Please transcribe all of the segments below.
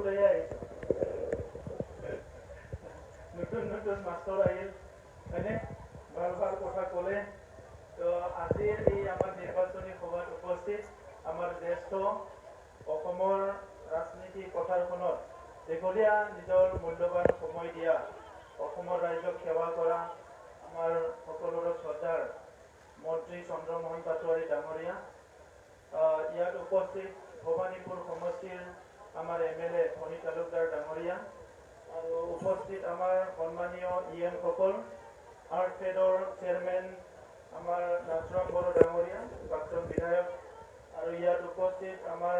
লৈয়ে আহিছোঁ নতুন নতুন মাষ্টৰ আহিল হয়নে ভাল ভাল কথা ক'লে তো আজিৰ এই আমাৰ নিৰ্বাচনী সভাত উপস্থিত আমাৰ জ্যেষ্ঠ অসমৰ ৰাজনীতি পথাৰখনত দীঘলীয়া নিজৰ মূল্যৱান সময় দিয়া অসমৰ ৰাইজক সেৱা কৰা আমাৰ সকলোৰে শ্ৰদ্ধাৰ মন্ত্ৰী চন্দ্ৰমোহন পাটোৱাৰী ডাঙৰীয়া ইয়াত উপস্থিত ভৱানীপুৰ সমষ্টিৰ আমাৰ MLA ফণী তালুকদাৰ ডাঙৰীয়া আৰু উপস্থিত আমাৰ সন্মানীয় EM সকল আৰ্টফেডৰ চেয়াৰমেন আমাৰ নাথৰাম বড়ো ডাঙৰীয়া প্ৰাক্তন বিধায়ক আৰু ইয়াত উপস্থিত আমাৰ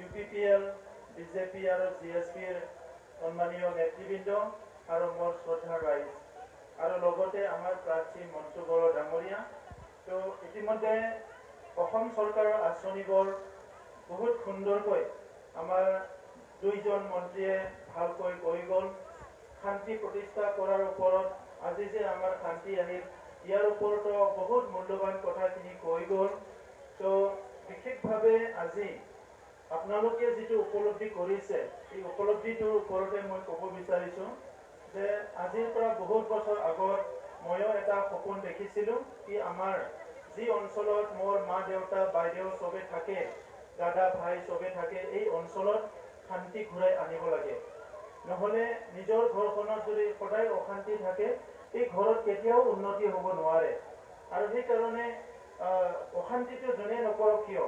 UPPL BJP আৰু GSPৰ সন্মানীয় নেতৃবৃন্দ আৰু মোৰ শ্ৰদ্ধাৰ ৰাইজ আৰু লগতে আমাৰ প্ৰাৰ্থী মঞ্চু বড়ো ডাঙৰীয়া তো ইতিমধ্যে অসম চৰকাৰৰ আঁচনিবোৰ বহুত সুন্দৰকৈ আমাৰ দুইজন মন্ত্ৰীয়ে ভালকৈ কৈ গ'ল শান্তি প্ৰতিষ্ঠা কৰাৰ ওপৰত আজি যে আমাৰ শান্তি আহিল ইয়াৰ ওপৰতো বহুত মূল্যৱান কথাখিনি কৈ গ'ল তো বিশেষভাৱে আজি আপোনালোকে যিটো উপলব্ধি কৰিছে এই উপলব্ধিটোৰ ওপৰতে মই ক'ব বিচাৰিছোঁ যে আজিৰ পৰা বহুত বছৰ আগত ময়ো এটা সপোন দেখিছিলোঁ কি আমাৰ যি অঞ্চলত মোৰ মা দেউতা বাইদেউ চবে থাকে দাদা ভাই চবে থাকে এই অঞ্চলত শান্তি ঘূৰাই আনিব লাগে নহ'লে নিজৰ ঘৰখনত যদি সদায় অশান্তি থাকে এই ঘৰত কেতিয়াও উন্নতি হ'ব নোৱাৰে আৰু সেইকাৰণে অশান্তিটো যোনে নকৰক কিয়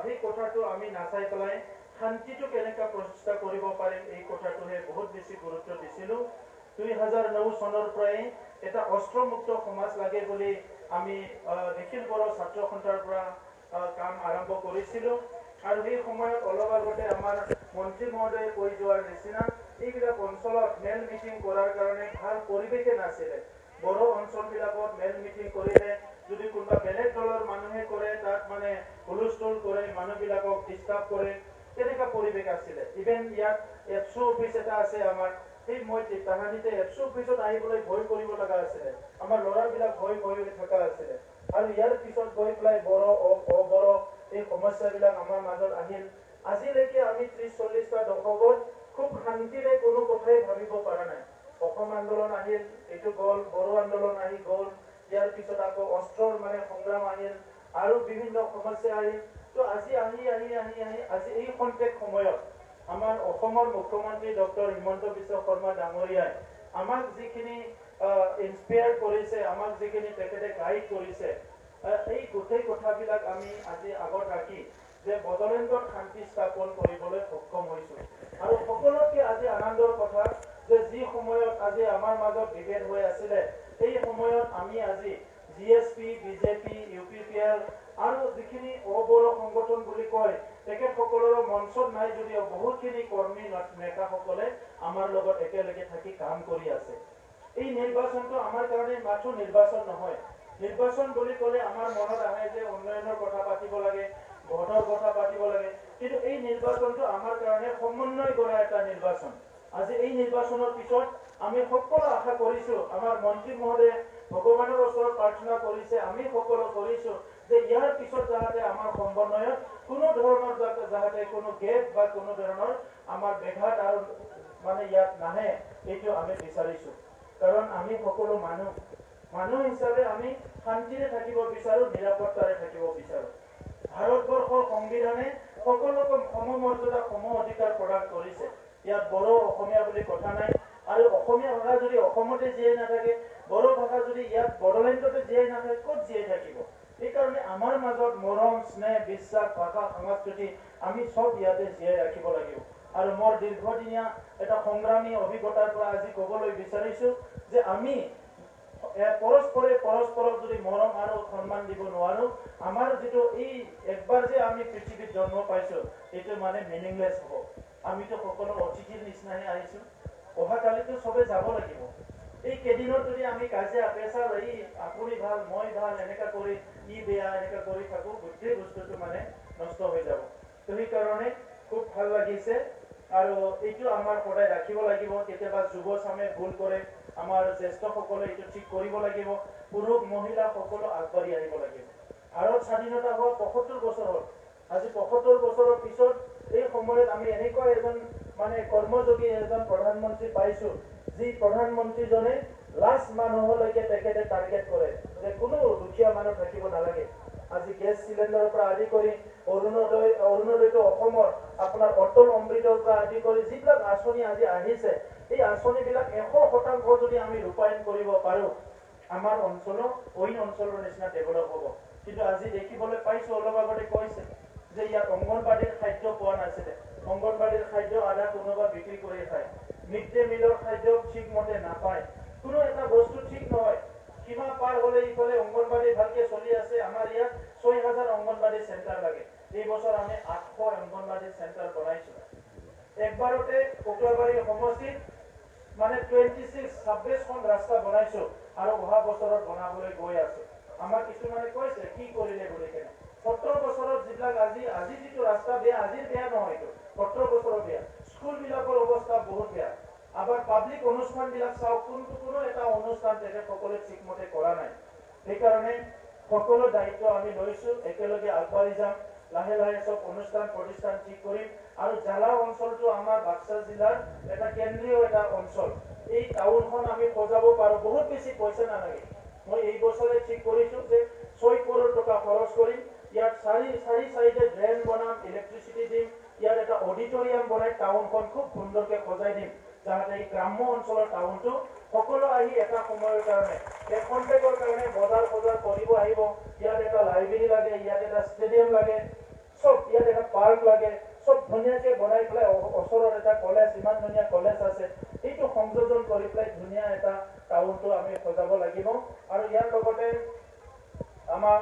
সেই কথাটো আমি নাচাই পেলাই শান্তিটো কেনেকৈ প্ৰতিষ্ঠা কৰিব পাৰিম এই কথাটোহে বহুত বেছি গুৰুত্ব দিছিলোঁ 2009 চনৰ পৰাই এটা অস্ত্ৰমুক্ত সমাজ লাগে বুলি আমি নিখিল বড়ো ছাত্ৰ সন্থাৰ পৰা কাম আৰম্ভ কৰিছিলোঁ আৰু সেই সময়ত অলপ আগতে আমাৰ মন্ত্ৰী মহোদয়ে কৈ যোৱাৰ নিচিনা এইবিলাক অঞ্চলত মেল মিটিং কৰাৰ কাৰণে ভাল পৰিৱেশে নাছিলে বড়ো অঞ্চলবিলাকত মেল মিটিং কৰিলে যদি কোনোবা বেলেগ দলৰ মানুহে কৰে তাত মানে হুলস্থুল কৰে মানুহবিলাকক ডিষ্টাৰ্ব কৰে তেনেকুৱা পৰিৱেশ আছিলে ইভেন ইয়াত এফচু অফিচ এটা আছে আমাৰ সেই মই তাহানিতে এফচু অফিচত আহিবলৈ ভয় কৰিব লগা আছিলে আমাৰ ল'ৰাবিলাক ভয় থকা আছিলে আৰু ইয়াৰ পিছত গৈ পেলাই বড়ো অবড়ো এই সমস্যাবিলাক আমাৰ মাজত আহিল আজিলৈকে আমি 30-40টা দশকত খুব শান্তিৰে কোনো কথাই ভাবিব পৰা নাই অসম আন্দোলন আহিল এইটো গ'ল বড়ো আন্দোলন আহি গ'ল ইয়াৰ পিছত আকৌ অস্ত্ৰৰ মানে সংগ্ৰাম আহিল আৰু বিভিন্ন সমস্যা আহিল তো আজি আহি আজি এই খন্তেক সময়ত আমাৰ অসমৰ মুখ্যমন্ত্ৰী ডক্টৰ হিমন্ত বিশ্ব শৰ্মা ডাঙৰীয়াই আমাক যিখিনি ইনস্পায়াৰ কৰিছে আমাক যিখিনি তেখেতে গাইড কৰিছে এই গোটেই কথাবিলাক আমি আজি আগত ৰাখি যে বড়োলেণ্ডত শান্তি স্থাপন কৰিবলৈ সক্ষম হৈছোঁ আৰু সকলোতকৈ আজি আনন্দৰ কথা যে যি সময়ত আজি আমাৰ মাজত বিভেদ হৈ আছিলে এই সময়ত আমি আজি GSP BJP UPPL আৰু যিখিনি অবড়ো সংগঠন বুলি কয় তেখেতসকলৰ মঞ্চত নাই যদিও বহুতখিনি কৰ্মী নেতাসকলে আমাৰ লগত একেলগে থাকি কাম কৰি আছে এই নিৰ্বাচনটো আমাৰ কাৰণে মাত্ৰ নিৰ্বাচন নহয় নিৰ্বাচন বুলি ক'লে আমাৰ মনত আহে যে উন্নয়নৰ কথা পাতিব লাগে ভোটৰ কথা পাতিব লাগে কিন্তু এই নিৰ্বাচনটো আমাৰ কাৰণে সমন্বয় কৰা এটা নিৰ্বাচন আজি এই নিৰ্বাচনৰ পিছত আমি সকলো আশা কৰিছোঁ আমাৰ মন্ত্ৰী মহোদয়ে ভগৱানৰ ওচৰত প্ৰাৰ্থনা কৰিছে আমি সকলো কৰিছোঁ যে ইয়াৰ পিছত যাতে আমাৰ সমন্বয়ত কোনো ধৰণৰ যাতে কোনো গেপ বা কোনো ধৰণৰ আমাৰ ব্যাঘাত আৰু মানে ইয়াত নাহে এইটো আমি বিচাৰিছোঁ কাৰণ আমি সকলো মানুহ হিচাপে আমি শান্তিৰে থাকিব বিচাৰোঁ নিৰাপত্তাৰে থাকিব বিচাৰোঁ ভাৰতবৰ্ষৰ সংবিধানে সকলোকে সমমৰ্যাদা সম অধিকাৰ প্ৰদান কৰিছে ইয়াত বড়ো অসমীয়া বুলি কথা নাই আৰু অসমীয়া ভাষা যদি অসমতে জীয়াই নাথাকে বড়ো ভাষা যদি ইয়াত বড়োলেণ্ডতে জীয়াই নাথাকে ক'ত জীয়াই থাকিব সেইকাৰণে আমাৰ মাজত মৰম স্নেহ বিশ্বাস ভাষা সংস্কৃতি আমি চব ইয়াতে জীয়াই ৰাখিব লাগিব আৰু মোৰ দীৰ্ঘদিনীয়া এটা সংগ্ৰামী অভিজ্ঞতাৰ পৰা আজি ক'বলৈ বিচাৰিছোঁ যে আমি পৰস্পৰক যদি মৰম আৰু সন্মান দিব নোৱাৰো আমাৰ যিটো এই একবাৰ যে আমি পৃথিৱীত জন্ম পাইছোঁ এইটো মানে মিনিংলেছ হ'ব আমিতো সকলো অতিথিৰ নিচিনাহে আহিছোঁ অহাকালিতো চবে যাব লাগিব এই কেইদিনত যদি আমি কাজিয়া পেচাল এই আপুনি ভাল মই ভাল এনেকা কৰি ই বেয়া এনেকা কৰি থাকোঁ গোটেই বস্তুটো মানে নষ্ট হৈ যাব তো সেইকাৰণে খুব ভাল লাগিছে আৰু এইটো আমাৰ সদায় ৰাখিব লাগিব কেতিয়াবা যুৱচামে ভুল কৰে আমাৰ জ্যেষ্ঠসকলে এইটো ঠিক কৰিব লাগিব পুৰুষ মহিলা সকলো আগবাঢ়ি আহিব লাগিব ভাৰত স্বাধীনতা হোৱা ৭৫ বছৰ হ'ল আজি ৭৫ বছৰৰ পিছত এই সময়ত আমি এনেকুৱা এজন মানে কৰ্মযোগী এজন প্ৰধানমন্ত্ৰী পাইছোঁ, যি প্ৰধানমন্ত্ৰীজনে লাষ্ট মানুহলৈকে তেখেতে টাৰ্গেট কৰে যে কোনো দুখীয়া মানুহ থাকিব নালাগে। আজি গেছ চিলিণ্ডাৰৰ পৰা আদি কৰি অৰুণোদয়টো অসমৰ আপোনাৰ অটল অমৃতৰ পৰা আদি কৰি যিবিলাক আঁচনি আজি আহিছে, এই আঁচনিবিলাক 100% যদি আমি ৰূপায়ণ কৰিব পাৰোঁ, আমাৰ অঞ্চলৰ অইন অঞ্চলৰ নিচিনা ডেভেলপ হ'ব। কিন্তু আজি দেখিবলৈ পাইছোঁ, অলপ আগতে কৈছে যে ইয়াত অংগনবাড়ীৰ খাদ্য পোৱা নাছিলে। অংগনবাড়ীৰ খাদ্য আধা কোনোবা বিক্ৰী কৰি খায়। মিড ডে মিলৰ খাদ্য ঠিকমতে নাপায়। কোনো এটা বস্তু ঠিক নহয়। সীমা পাৰ হ'লে ইফালে অংগনবাড়ী ভালকে চলি আছে। আমাৰ ইয়াত 6000 অংগনবাড়ী চেণ্টাৰ লাগে। এই বছৰ আমি 800 অংগনবাড়ী চেণ্টাৰ বনাইছোঁ। একবাৰতে কোকৰাবাৰী সমষ্টিত মানে 26খন ৰাস্তা বনাইছোঁ আৰু অহা বছৰত বনাবলৈ গৈ আছোঁ। আমাৰ কিছুমানে কৈছে কি কৰিলে বুলি কেনে। 17 বছৰত যিবিলাক আজি যিটো ৰাস্তা বেয়া, আজিৰ বেয়া নহয়তো, 17 বছৰৰ বেয়া। স্কুলবিলাকৰ অৱস্থা বহুত বেয়া। আবাৰ পাব্লিক অনুষ্ঠানবিলাক চাওক, কোনো এটা অনুষ্ঠান তেখেতসকলে ঠিকমতে কৰা নাই। সেইকাৰণে সকলো দায়িত্ব আমি লৈছোঁ, একেলগে আগবাঢ়ি যাম। লাহে লাহে চব অনুষ্ঠান প্ৰতিষ্ঠান ঠিক কৰিম। আৰু জালা অঞ্চলটো আমাৰ বাক্সা জিলাৰ এটা কেন্দ্ৰীয় এটা অঞ্চল। এই টাউনখন আমি সজাব পাৰোঁ, বহুত বেছি পইচা নালাগে। মই এই বছৰে ঠিক কৰিছোঁ যে 6 কৰোৰ টকা খৰচ কৰিম। ইয়াত চাৰি চাইডে ড্ৰেইন বনাম, ইলেক্ট্ৰিচিটি দিম। ইয়াত এটা অডিটৰিয়াম বনাই টাউনখন খুব সুন্দৰকৈ সজাই দিম, যাতে এই গ্ৰাম্য অঞ্চলৰ টাউনটো সকলো আহি এটা সময়ৰ কাৰণে কণ্টেক্টৰ কাৰণে বজাৰ কৰিব আহিব। ইয়াত এটা লাইব্ৰেৰী লাগে, ইয়াত এটা ষ্টেডিয়াম লাগে, চব ইয়াত এটা পাৰ্ক লাগে, চব ধুনীয়াকৈ বনাই পেলাই ওচৰত এটা কলেজ, ইমান ধুনীয়া কলেজ আছে, এইটো সংযোজন কৰি পেলাই ধুনীয়া এটা টাউনটো আমি সজাব লাগিব। আৰু ইয়াৰ লগতে আমাৰ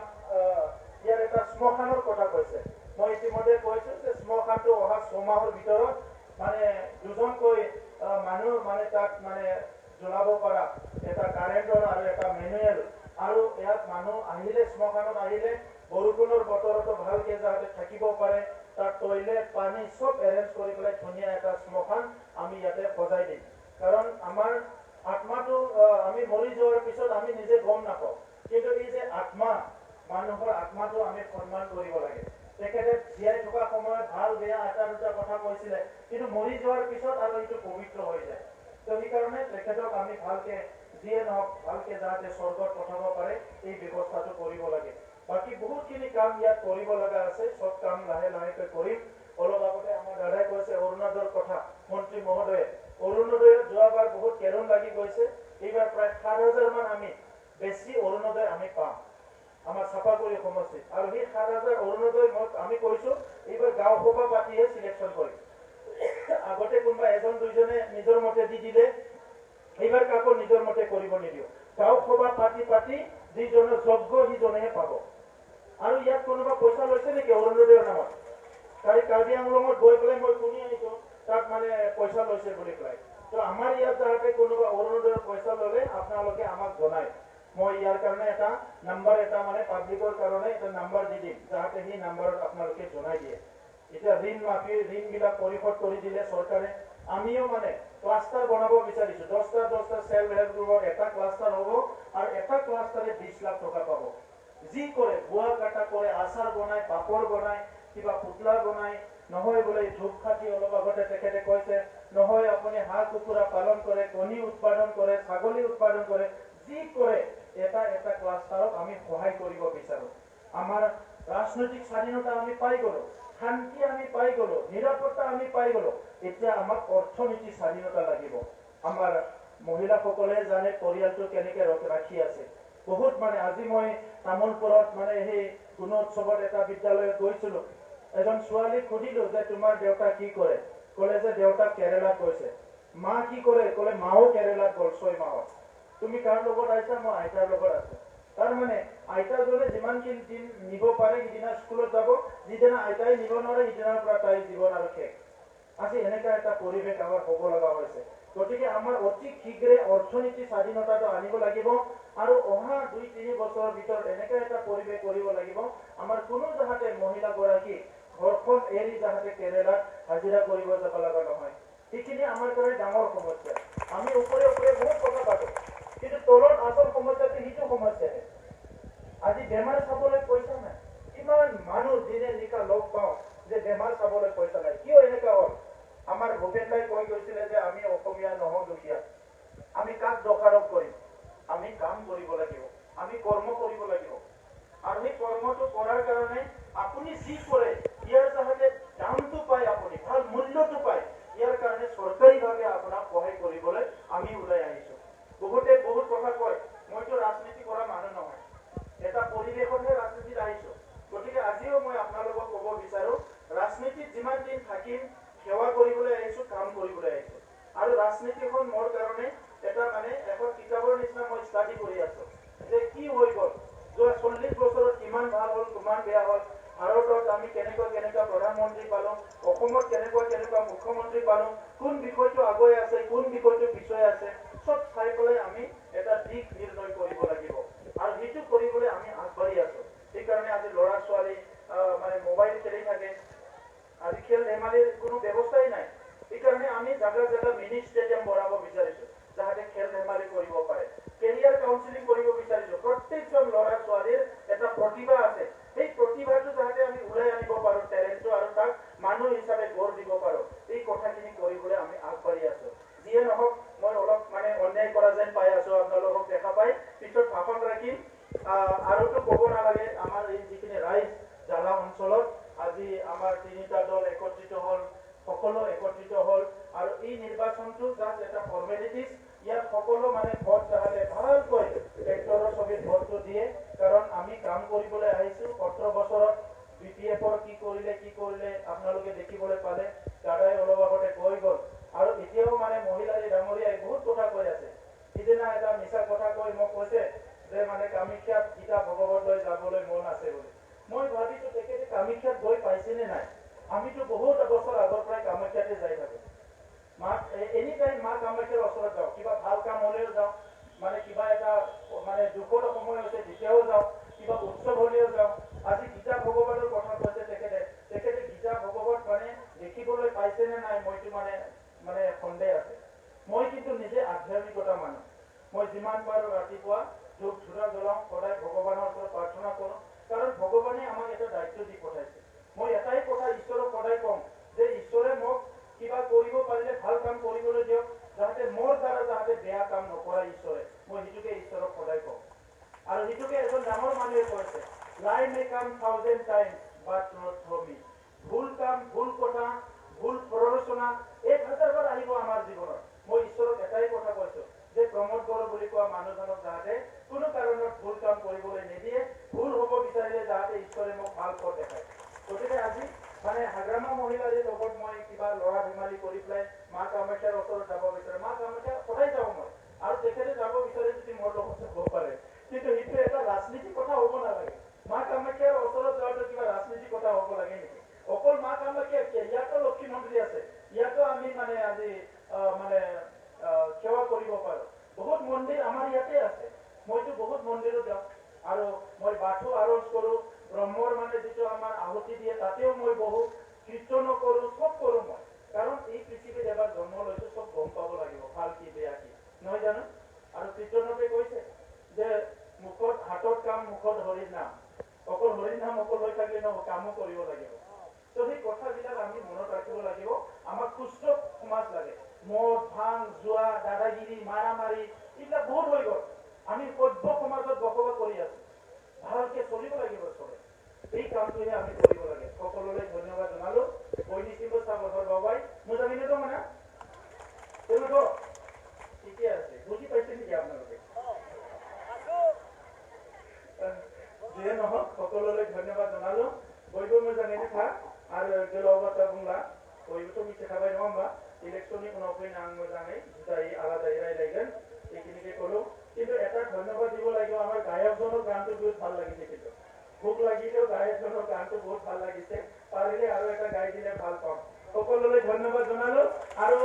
ইয়াৰ এটা শ্মশানৰ কথা কৈছে। মই ইতিমধ্যে কৈছোঁ যে শ্মশানটো অহা 6 মাহৰ ভিতৰত মানে 2জনকৈ মানুহ মানে তাত মানে জ্বলাব পৰা এটা কাৰেণ্টৰ আৰু এটা মেনুৱেল। আৰু ইয়াত মানুহ আহিলে, শ্মশানত আহিলে বৰষুণৰ বতৰতো ভালকৈ যাতে থাকিব পাৰে, তাত টয়লেট পানী চব এৰেঞ্জ কৰি পেলাই ধুনীয়া এটা শ্মশান আমি ইয়াতে সজাই দিম। কাৰণ আমাৰ আত্মাটো আমি মৰি যোৱাৰ পিছত আমি নিজে গম নাপাওঁ, কিন্তু এই যে আত্মা, মানুহৰ আত্মাটো আমি সন্মান কৰিব লাগে। তেখেতে জীয়াই থকা সময়ত ভাল বেয়া এটা দুটা কথা কৈছিলে, কিন্তু মৰি যোৱাৰ পিছত আৰু এইটো পবিত্ৰ হৈ যায়। তো সেইকাৰণে তেখেতক আমি ভালকে যিয়ে নহওক ভালকে যাতে স্বৰ্গত পঠাব পাৰে, এই ব্যৱস্থাটো কৰিব লাগে। বাকী বহুতখিনি কাম ইয়াত কৰিব লগা আছে, চব কাম লাহে লাহেকৈ কৰিম। অলপ আগতে আমাৰ দাদাই কৈছে অৰুণোদয়ৰ কথা, মন্ত্ৰী মহোদয়ে অৰুণোদয়ত যোৱাবাৰ বহুত কেৰুণ লাগি গৈছে। এইবাৰ প্ৰায় 7000 মান আমি বেছি অৰুণোদয় আমি পাম আমাৰ চাপাগুৰি সমষ্টিত। আৰু সেই 7000 অৰুণোদয় আমি কৈছোঁ এইবাৰ গাঁও সভা পাতিহে চিলেকশ্যন কৰিম। আগতে কোনোবা এজন দুইজনে নিজৰ মতে দি দিলে, এইবাৰ কাকো নিজৰ মতে কৰিব নিদিওঁ। গাঁও সভা পাতি যিজনে যোগ্য সিজনেহে পাব। আৰু ইয়াত কোনোবা পইচা লৈছে নেকি অৰুণোদয়ৰ নামত? কাৰ্বি আংলঙত গৈ পেলাই মই শুনি আহিছোঁ তাত মানে পইচা লৈছে বুলি পেলাই। তো আমাৰ ইয়াত যাতে কোনোবা অৰুণোদয়ৰ পইচা ল'লে আপোনালোকে আমাক জনায়। মই ইয়াৰ কাৰণে এটা নাম্বাৰ এটা মানে পাব্লিকৰ কাৰণে এটা নাম্বাৰ দি দিম, যাতে সেই নাম্বাৰত আপোনালোকে জনাই দিয়ে। এতিয়া ঋণবিলাক পৰিশোধ কৰি দিলে চৰকাৰে, আমিও মানে ক্লাষ্টাৰ বনাব বিচাৰিছোঁ। 10টা চেল্ফ হেল্প গ্ৰুপৰ এটা ক্লাষ্টাৰ হ'ব আৰু এটা ক্লাষ্টাৰে 20 লাখ টকা পাব। যি কৰে বোৱা কাটা কৰে, আচাৰ বনায়, পাপৰ বনায়, কিবা পুতলা বনায়, নহয় বোলে ধূপকাঠি, অলপ আগতে তেখেতে কৈছে, নহয় আপুনি হাঁহ কুকুৰা পালন কৰে, কণী উৎপাদন কৰে, ছাগলী উৎপাদন কৰে, যি কৰে এটা ক্লাষ্টাৰক আমি সহায় কৰিব বিচাৰোঁ। আমাৰ ৰাজনৈতিক স্বাধীনতা আমি পাই গ'লোঁ, শান্তি আমি পাই গ'লোঁ, নিৰাপত্তা আমি পাই গ'লোঁ। এতিয়া আমাক অৰ্থনীতিক স্বাধীনতা লাগিব। আমাৰ মহিলাসকলে জানে পৰিয়ালটো কেনেকৈ ৰাখি আছে। বহুত মানে আজি মই তামোলপুৰত মানে সেই গুণোৎসৱত এটা বিদ্যালয়ত গৈছিলোঁ। এজন ছোৱালীক সুধিলোঁ যে তোমাৰ দেউতা কি কৰে? ক'লে যে দেউতা কেৰেলাত গৈছে। মা কি কৰে? ক'লে মাও কেৰেলাত গ'ল 6 মাহত। তুমি কাৰ লগত আহিছা? মই আইতাৰ লগত আছোঁ। তাৰমানে আইতাজনে যিমানখিনি দিন নিব পাৰে সিদিনা স্কুলত যাব, যিদিনা আইতাই নিব নোৱাৰে সিদিনাৰ পৰা তাইৰ জীৱন আৰু শেষ। আজি এনেকুৱা এটা পৰিৱেশ আমাৰ হ'ব লগা হৈছে। গতিকে আমাৰ অতি শীঘ্ৰে অৰ্থনীতি স্বাধীনতাটো আনিব লাগিব আৰু অহা 2-3 বছৰৰ ভিতৰত এনেকুৱা এটা পৰিৱেশ কৰিব লাগিব, আমাৰ কোনো যাতে মহিলাগৰাকী ঘৰখন এৰি যাতে কেৰেলাত হাজিৰা কৰিব যাব লগা নহয়। সেইখিনি আমাৰ কাৰণে ডাঙৰ সমস্যা। আমি ওপৰে বহুত কথা পাতোঁ, কিন্তু তলত আচল সমস্যাটো সেইটো সমস্যাহে। আজি বেমাৰ চাবলৈ পইচা নাই। কিমান মানুহ দিনে নিশা লগ পাওঁ যে বেমাৰ চাবলৈ পইচা নাই। থাকিম, সেৱা কৰিবলৈ আহিছোঁ, কাম কৰিবলৈ আহিছোঁ। আৰু ৰাজনীতিখন মোৰ কাৰণে এটা মানে এখন কিতাপৰ নিচিনা মই ষ্টাডি কৰি আছোঁ যে কি হৈ গ'ল, যোৱা 40 বছৰত কিমান ভাল হ'ল, কিমান বেয়া হ'ল, ভাৰতত আমি কেনেকুৱা প্ৰধানমন্ত্ৰী পালোঁ, অসমত কেনেকুৱা মুখ্যমন্ত্ৰী পালোঁ, কোন বিষয়টো আগুৱাই আছে, কোন বিষয়টো পিছুৱাই আছে, চব চাই পেলাই আমি এটা দিশ নিৰ্ণয় কৰিব লাগিব। আৰু সেইটো কৰিবলৈ আমি আগবাঢ়ি আছোঁ। সেইকাৰণে আজি ল'ৰা ছোৱালী মানে মোবাইল খেলি থাকে, আজি খেল ধেমালিৰ কোনো ব্যৱস্থাই নাই। সেইকাৰণে আমি জাগা মিনি ষ্টেডিয়াম বনাব বিচাৰিছোঁ, যাতে খেল ধেমালি কৰিব পাৰে। কেৰিয়াৰ কাউন্সিলিং কৰিব বিচাৰিছোঁ। প্ৰত্যেকজন ল'ৰা ছোৱালীৰ এটা প্ৰতিভা আছে, সেই প্ৰতিভাটো যাতে আমি ওলাই আনিব পাৰোঁ, টেলেণ্টটো, আৰু তাক মানুহ হিচাপে গঢ় দিব পাৰোঁ। এই কথাখিনি কৰিবলৈ আমি আগবাঢ়ি আছোঁ। যিয়ে নহওক, মই অলপ মানে অন্যায় কৰা যেন পাই আছোঁ, আপোনালোকক দেখা পাই পিছত ভাষণ ৰাখিম। আৰুতো ক'ব নালাগে, আমাৰ এই যিখিনি ৰাইজ জালা অঞ্চলত আজি আমাৰ 3টা দল একত্ৰিত হ'ল, সকলো একত্ৰিত হ'ল। আৰু এই নিৰ্বাচনটো জাষ্ট এটা ফৰ্মেলিটিজ। ইয়াত সকলো মানে ভোট যাতে ভালকৈ ট্ৰেক্টৰৰ ছবিত ভোটটো দিয়ে, কাৰণ আমি কাম কৰিবলৈ আহিছোঁ। 17 বছৰত BPF-ৰ কি কৰিলে আপোনালোকে দেখিবলৈ পালে, দাদাই অলপ আগতে কৈ গ'ল। আৰু এতিয়াও মানে মহিলাৰী ডাঙৰীয়াই বহুত কথা কৈ আছে। সিদিনা এটা মিছা কথা কৈ মোক কৈছে যে মানে কামাখ্যাত গীতা ভগৱতলৈ যাবলৈ মন আছে বুলি। মই ভাবিছোঁ তেখেতে কামাখ্যাত গৈ পাইছেনে নাই। আমিতো বহুত বছৰ আগৰ পৰাই কামাখ্যাতে যাই থাকোঁ। এনি টাইম মা কামাখ্যাৰ ওচৰত যাওঁ, কিবা ভাল কাম হ'লেও যাওঁ, মানে কিবা এটা মানে দুখৰ সময় হৈছে তেতিয়াও যাওঁ, কিবা উৎসৱ হ'লেও যাওঁ। আজি গীতা ভগৱতৰ কথা কৈছে তেখেতে গীতা ভগৱত মানে দেখিবলৈ পাইছেনে নাই, মইতো মানে সন্দেহ আছে। মই কিন্তু নিজে আধ্যাত্মিকতা মানো। মই যিমান পাৰোঁ ৰাতিপুৱা ধূপ ধূনা জ্বলাওঁ, সদায় ভগৱানৰ ওচৰত প্ৰাৰ্থনা কৰোঁ, কাৰণ ভগৱানে আমাক এটা দায়িত্ব দি পঠাইছে। মই এটাই কথা ঈশ্বৰক সদায় কওঁ যে ঈশ্বৰে মোক কিবা কৰিব পাৰিলে ভাল কাম কৰিবলৈ দিয়ক, যাতে মোৰ দ্বাৰা যাতে বেয়া কাম নকৰে ঈশ্বৰে। মই সেইটোকে ঈশ্বৰক সদায় কওঁ। আৰু সেইটোকে এজন ডাঙৰ মানুহে কৈছে, লাই মে কাম 1000 টাইমছ বাট নট থ্ৰু মি। ভুল কাম, ভুল কথা, ভুল প্ৰৰোচনা 1000 বাৰ আহিব আমাৰ জীৱনত। মই ঈশ্বৰক এটাই কথা কৈছোঁ যে প্ৰমোদ বড়ো বুলি কোৱা মানুহজনক যাতে কোনো কাৰণত ভুল কাম কৰিবলৈ নিদিয়ে, ভুল হ'ব বিচাৰিলে যাতে ঈশ্বৰে মোক ভাল পথ দেখায়। গতিকে আজি মানে হাগ্ৰামা মহিলাৰ লগত মই কিবা ল'ৰা ধেমালি কৰি পেলাই মা কামাখ্যাৰ ওচৰত যাব বিচাৰোঁ। মা কামাখ্যা সদায় যাওঁ মই, আৰু তেখেতে যাব বিচাৰে যদি মোৰ লগত যাব পাৰে। কিন্তু সেইটো এটা ৰাজনীতি কথা হ'ব নালাগে। মা কামাখ্যাৰ ওচৰত যোৱাটো কিবা ৰাজনীতি কথা হ'ব লাগে নেকি? অকল মা কামাখ্যা, ইয়াতো লক্ষী মন্দিৰ আছে, ইয়াতো আমি মানে আজি সেৱা কৰিব পাৰোঁ। বহুত মন্দিৰ আমাৰ ইয়াতে আছে। মইতো বহুত মন্দিৰত যাওঁ, আৰু মই বাথৌ আৰজ কৰোঁ, ব্ৰহ্মৰ মানে যিটো আমাৰ আহুতি দিয়ে তাতেও মই বহু কীৰ্তনো কৰোঁ, চব কৰোঁ মই। কাৰণ এই পৃথিৱীত এবাৰ জন্ম লৈছোঁ, চব গম পাব লাগিব, ভাল কি বেয়া কি, নহয় জানো? আৰু কীৰ্তনতে কৈছে যে হাতত কাম, মুখত হৰিৰ নাম। অকল হৰিৰ নাম অকল লৈ থাকিলে নহ'ব, কামো কৰিব লাগিব। তো সেই কথাবিলাক আমি মনত ৰাখিব লাগিব। আমাক সুস্থ সমাজ লাগে। মদ, ভাং, জুৱা, দাদাগিৰি, মাৰামাৰি এইবিলাক বহুত হৈ গ'ল। আমি সভ্য সমাজত বসবাস কৰি আছোঁ। ভালকে চলিব লাগিব চবে। এই কামটোহে আমি কৰিব লাগে। সকলোলৈ ধন্যবাদ জনালোঁ। বৈনিচিম্ব চাবধৰ বাবাই মোজামিনে তো মানে তেওঁলোক ঠিকে আছে, বুজি পাইছে নেকি আপোনালোকে? যিয়ে নহওক সকলোলৈ ধন্যবাদ জনালোঁ। बयबो मोजाङैनो था आरो गोलाव बाथ्रा बुंला, बयबोथ' मिथिखाबाय नङा होमबा? इलेक्सननि उनाव फैना आं मोजाङै जुदायै आलादायै रायलायगोन, এইখিনিকে ক'লো। কিন্তু এটা ধন্যবাদ দিব লাগিব, আমাৰ গায়কজনৰ গানটো বহুত ভাল লাগিছে। কিন্তু ভোক লাগিলেও গায়কজনৰ গানটো বহুত ভাল লাগিছে। পাৰিলে আৰু এটা গাই দিলে ভাল পাম। সকলোলৈ ধন্যবাদ জনালোঁ, আৰু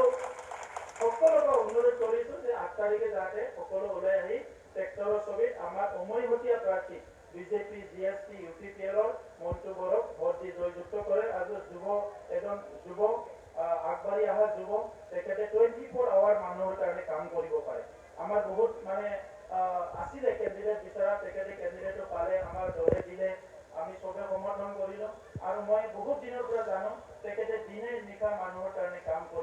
সকলোকে অনুৰোধ কৰিছোঁ যে 8 তাৰিখে যাতে সকলো ওলাই আহি ট্ৰেক্টৰৰ ছবিত আমাৰ উমৈহতীয়া প্ৰাৰ্থী বিজেপি, GSP, UPPL-ৰ মন্টু বড়োক ভোট দি জয়যুক্ত কৰে। আৰু এজন যুৱ আগবাঢ়ি অহা যুৱ, তেখেতে 24 আৱাৰ মানুহৰ কাৰণে কাম কৰিব পাৰে। আমাৰ বহুত মানে আছিলে কেণ্ডিডেট বিচৰা, তেখেতে কেণ্ডিডেটটো পালে, আমাৰ দলে দিলে, আমি চবে সমৰ্থন কৰিলোঁ। আৰু মই বহুত দিনৰ পৰা জানো তেখেতে দিনে নিশা মানুহৰ কাৰণে কাম কৰি